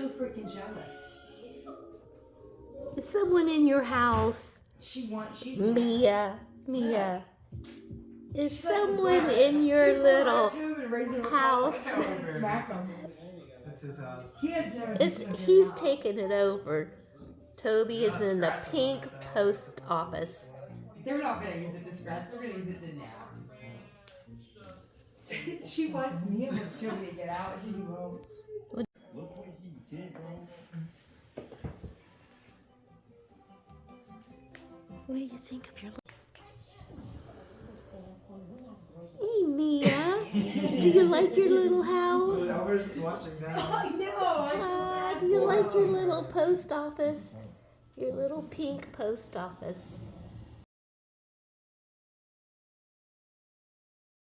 so freaking jealous. Is someone in your house? She's Mia. Mia. Is She's someone in your little house? That's his house. He's taking it over. Toby is in the pink post office. They're not going to use it to scratch. They're going to use it to nap. She wants Mia wants Toby to get out. She won't. What do you think of your Hey, Mia. Do you like your little house? Elmer's watching now. I know. Do you like your little post office? Your little pink post office.